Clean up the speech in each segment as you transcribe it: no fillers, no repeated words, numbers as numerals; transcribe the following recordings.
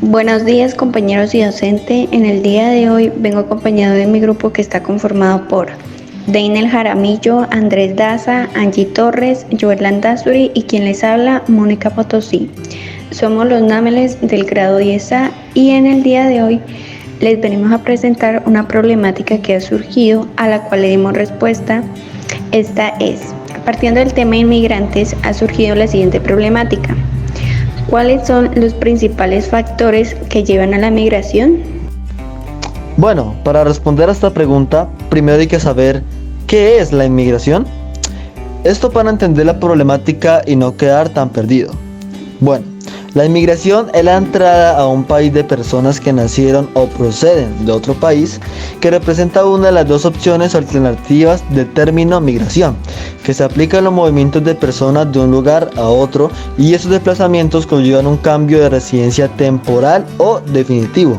Buenos días compañeros y docente. En el día de hoy vengo acompañado de mi grupo que está conformado por Deinel Jaramillo, Andrés Daza, Angie Torres, Joel Landazuri y quien les habla, Mónica Potosí. Somos los námeles del grado 10A y en el día de hoy les venimos a presentar una problemática que ha surgido a la cual le dimos respuesta. Esta es, partiendo del tema inmigrantes, ha surgido la siguiente problemática. ¿Cuáles son los principales factores que llevan a la migración? Bueno, para responder a esta pregunta, primero hay que saber ¿qué es la inmigración? Esto para entender la problemática y no quedar tan perdido. Bueno, la inmigración es la entrada a un país de personas que nacieron o proceden de otro país, que representa una de las dos opciones alternativas del término migración, que se aplica a los movimientos de personas de un lugar a otro y esos desplazamientos conllevan un cambio de residencia temporal o definitivo.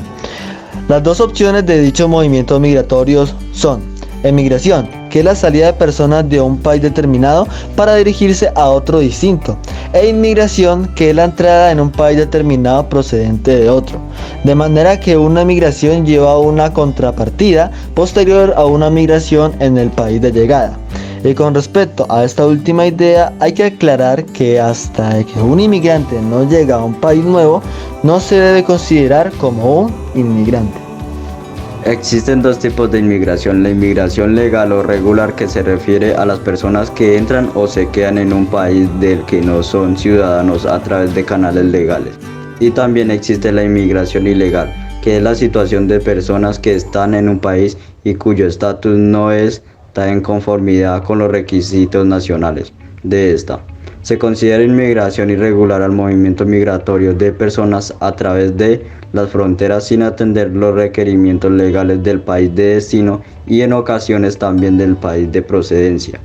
Las dos opciones de dichos movimientos migratorios son emigración, que es la salida de personas de un país determinado para dirigirse a otro distinto, e inmigración, que es la entrada en un país determinado procedente de otro, de manera que una migración lleva a una contrapartida posterior a una migración en el país de llegada. Y con respecto a esta última idea, hay que aclarar que hasta que un inmigrante no llega a un país nuevo, no se debe considerar como un inmigrante. Existen dos tipos de inmigración: la inmigración legal o regular, que se refiere a las personas que entran o se quedan en un país del que no son ciudadanos a través de canales legales. Y también existe la inmigración ilegal, que es la situación de personas que están en un país y cuyo estatus no está en conformidad con los requisitos nacionales de esta. Se considera inmigración irregular al movimiento migratorio de personas a través de las fronteras sin atender los requerimientos legales del país de destino y en ocasiones también del país de procedencia.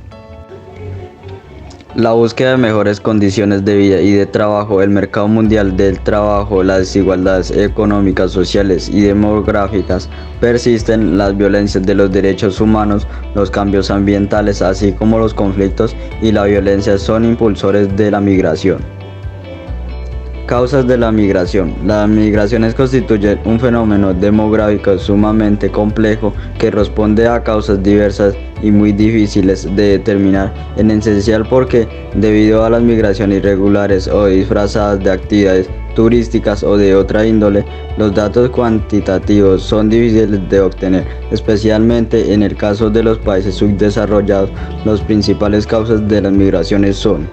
La búsqueda de mejores condiciones de vida y de trabajo, el mercado mundial del trabajo, las desigualdades económicas, sociales y demográficas persisten, las violencias de los derechos humanos, los cambios ambientales, así como los conflictos y la violencia son impulsores de la migración. Causas de la migración. Las migraciones constituyen un fenómeno demográfico sumamente complejo que responde a causas diversas y muy difíciles de determinar, en esencial porque, debido a las migraciones irregulares o disfrazadas de actividades turísticas o de otra índole, los datos cuantitativos son difíciles de obtener, especialmente en el caso de los países subdesarrollados. Las principales causas de las migraciones son: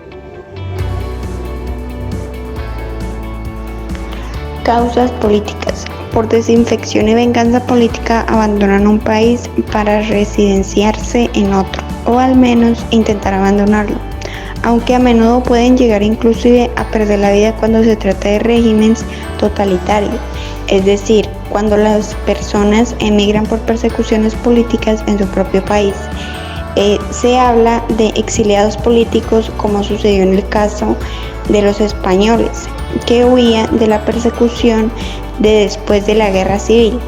Causas políticas. Por desinfección y venganza política abandonan un país para residenciarse en otro, o al menos intentar abandonarlo, aunque a menudo pueden llegar inclusive a perder la vida cuando se trata de regímenes totalitarios, es decir, cuando las personas emigran por persecuciones políticas en su propio país. Se habla de exiliados políticos, como sucedió en el caso de los españoles, que huían de la persecución de después de la guerra civil,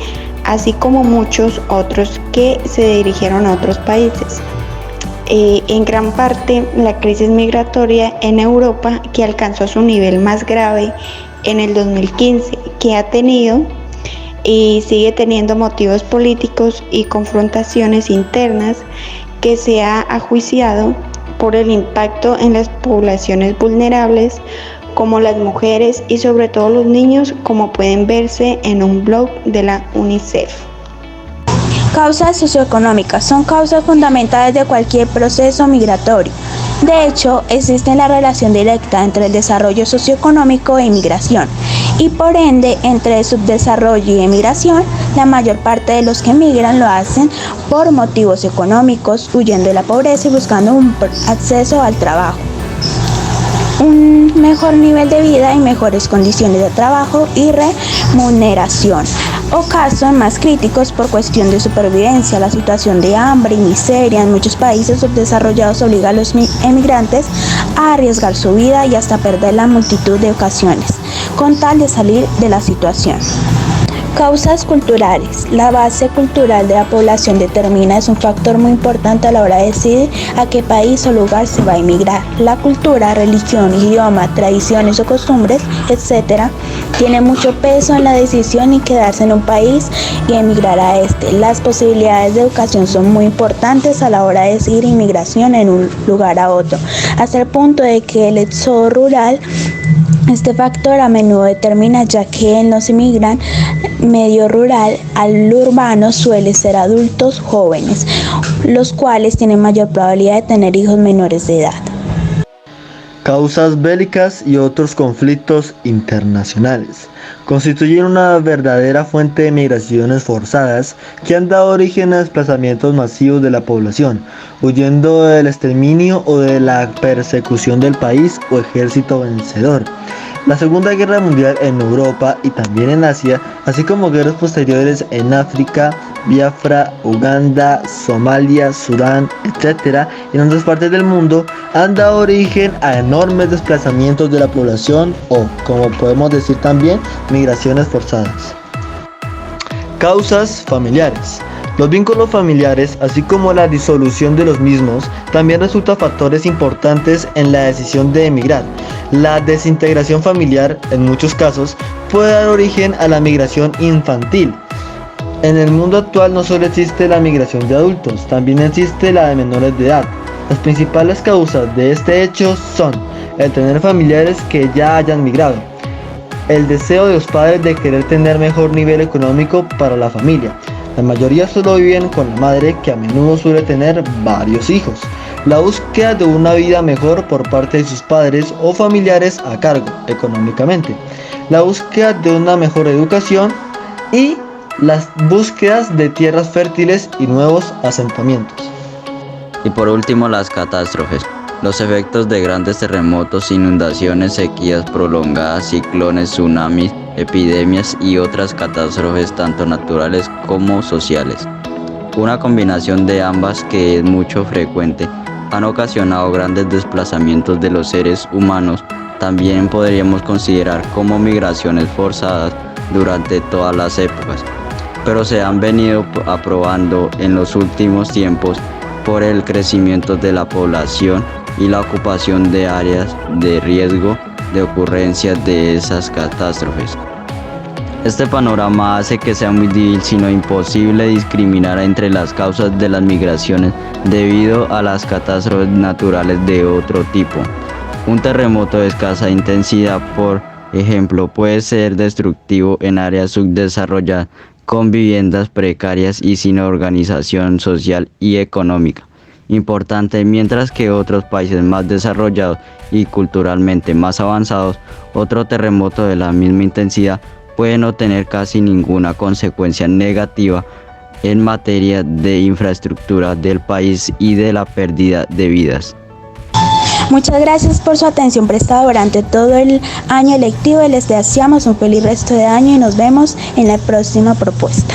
así como muchos otros que se dirigieron a otros países. En gran parte, la crisis migratoria en Europa, que alcanzó su nivel más grave en el 2015, que ha tenido y sigue teniendo motivos políticos y confrontaciones internas, que se ha ajuiciado por el impacto en las poblaciones vulnerables, como las mujeres y sobre todo los niños, como pueden verse en un blog de la UNICEF. Causas socioeconómicas son causas fundamentales de cualquier proceso migratorio. De hecho, existe la relación directa entre el desarrollo socioeconómico e inmigración, y por ende entre subdesarrollo y emigración. La mayor parte de los que emigran lo hacen por motivos económicos, huyendo de la pobreza y buscando un acceso al trabajo, un mejor nivel de vida y mejores condiciones de trabajo y remuneración, o casos más críticos por cuestión de supervivencia. La situación de hambre y miseria en muchos países subdesarrollados obliga a los emigrantes a arriesgar su vida y hasta perder la multitud de ocasiones con tal de salir de la situación. Causas culturales. La base cultural de la población determina es un factor muy importante a la hora de decidir a qué país o lugar se va a emigrar. La cultura, religión, idioma, tradiciones o costumbres, etc., tiene mucho peso en la decisión y quedarse en un país y emigrar a este. Las posibilidades de educación son muy importantes a la hora de decidir inmigración en un lugar a otro, hasta el punto de que el éxodo rural, este factor a menudo determina, ya que en los inmigran medio rural al urbano suele ser adultos jóvenes, los cuales tienen mayor probabilidad de tener hijos menores de edad. Causas bélicas y otros conflictos internacionales constituyen una verdadera fuente de migraciones forzadas que han dado origen a desplazamientos masivos de la población, huyendo del exterminio o de la persecución del país o ejército vencedor. La Segunda Guerra Mundial en Europa y también en Asia, así como guerras posteriores en África, Biafra, Uganda, Somalia, Sudán, etc., y en otras partes del mundo, han dado origen a enormes desplazamientos de la población o, como podemos decir también, migraciones forzadas. Causas familiares. Los vínculos familiares, así como la disolución de los mismos, también resultan factores importantes en la decisión de emigrar. La desintegración familiar, en muchos casos, puede dar origen a la migración infantil. En el mundo actual no solo existe la migración de adultos, también existe la de menores de edad. Las principales causas de este hecho son el tener familiares que ya hayan migrado, el deseo de los padres de querer tener mejor nivel económico para la familia. La mayoría solo viven con la madre, que a menudo suele tener varios hijos. La búsqueda de una vida mejor por parte de sus padres o familiares a cargo económicamente. La búsqueda de una mejor educación y las búsquedas de tierras fértiles y nuevos asentamientos. Y por último, las catástrofes. Los efectos de grandes terremotos, inundaciones, sequías prolongadas, ciclones, tsunamis, epidemias y otras catástrofes tanto naturales como sociales. Una combinación de ambas, que es mucho frecuente, han ocasionado grandes desplazamientos de los seres humanos. También podríamos considerar como migraciones forzadas durante todas las épocas, pero se han venido aprobando en los últimos tiempos por el crecimiento de la población y la ocupación de áreas de riesgo de ocurrencia de esas catástrofes. Este panorama hace que sea muy difícil, si no imposible, discriminar entre las causas de las migraciones debido a las catástrofes naturales de otro tipo. Un terremoto de escasa intensidad, por ejemplo, puede ser destructivo en áreas subdesarrolladas con viviendas precarias y sin organización social y económica importante, mientras que otros países más desarrollados y culturalmente más avanzados, otro terremoto de la misma intensidad puede no tener casi ninguna consecuencia negativa en materia de infraestructura del país y de la pérdida de vidas. Muchas gracias por su atención prestada durante todo el año lectivo y les deseamos un feliz resto de año y nos vemos en la próxima propuesta.